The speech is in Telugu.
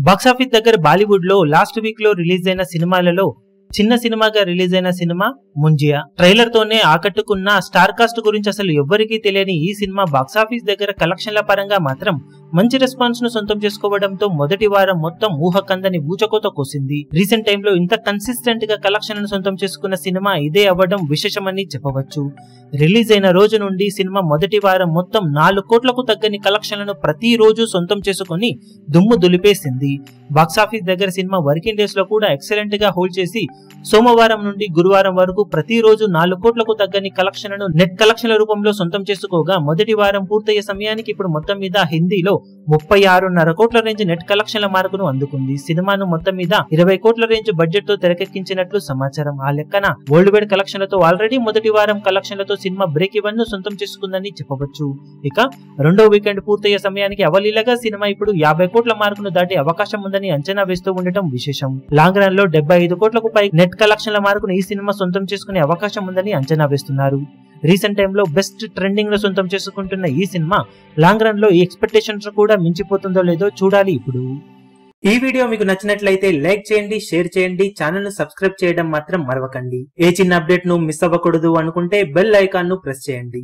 బాక్సాఫీస్ దగ్గర బాలీవుడ్ లో లాస్ట్ వీక్ లో రిలీజ్ అయిన సినిమాలలో చిన్న సినిమాగా రిలీజ్ అయిన సినిమా ముంజియా. ట్రైలర్ తోనే ఆకట్టుకున్న స్టార్ కాస్ట్ గురించి అసలు ఎవ్వరికీ తెలియని ఈ సినిమా బాక్సాఫీస్ దగ్గర కలెక్షన్ల పరంగా మాత్రం మంచి రెస్పాన్స్ ను సొంతం చేసుకోవడంతో మొదటి వారం మొత్తం ఊహకందని ఊచకోత కోసింది. రీసెంట్ టైమ్ లో ఇంత కన్సిస్టెంట్ గా కలెక్షన్లను సొంతం చేసుకున్న సినిమా ఇదే అవ్వడం విశేషమని చెప్పవచ్చు. రిలీజ్ అయిన రోజు నుండి సినిమా మొదటి వారం మొత్తం 4 కోట్లకు తగ్గని కలెక్షన్లను ప్రతి రోజు సొంతం చేసుకుని దుమ్ము దులిపేసింది. బాక్సాఫీస్ దగ్గర సినిమా వర్కింగ్ డేస్ లో కూడా ఎక్సలెంట్ గా హోల్డ్ చేసి సోమవారం నుండి గురువారం వరకు ప్రతిరోజు 4 కోట్లకు తగ్గని కలెక్షన్లను నెట్ కలెక్షన్ల రూపంలో సొంతం చేసుకోగా మొదటి వారం పూర్తయ్యే సమయానికి ఇప్పుడు మొత్తం మీద హిందీలో 36.5 కోట్ల రేంజ్ నెట్ కలెక్షన్ల మార్కును అందుకుంది. సినిమాను మొత్తం మీద 20 కోట్ల రేంజ్ బడ్జెట్ తో తెరకెక్కించినట్లు సమాచారం. ఆ లెక్కన వరల్డ్ వైడ్ కలెక్షన్లతో ఆల్రెడీ మొదటి వారం కలెక్షన్లతో సినిమా బ్రేక్ ఈవెన్ ను సొంతం చేసుకుందని చెప్పవచ్చు. ఇక రెండో వీకెండ్ పూర్తయ్యే సమయానికి అవలీలగా సినిమా ఇప్పుడు 50 కోట్ల మార్కును దాటే అవకాశం ఉందని అంచనా వేస్తూ ఉండటం విశేషం. లాంగ్ రన్ లో 75 కోట్లకు పై నెట్ కలెక్షన్ల మార్కును ఈ సినిమా సొంతం చేసుకునే అవకాశం ఉందని అంచనా వేస్తున్నారు. రీసెంట్ టైమ్ లో బెస్ట్ ట్రెండింగ్ లో సొంతం చేసుకుంటున్న ఈ సినిమా లాంగ్ రన్ లో ఈ ఎక్స్పెక్టేషన్స్ కూడా మించిపోతుందో లేదో చూడాలి. ఇప్పుడు ఈ వీడియో మీకు నచ్చినట్లయితే లైక్ చేయండి, షేర్ చేయండి, ఛానల్ ను సబ్స్క్రైబ్ చేయడం మాత్రం మరవకండి. ఏ చిన్న అప్డేట్ ను మిస్ అవ్వకూడదు అనుకుంటే బెల్ ఐకాన్ ను ప్రెస్ చేయండి.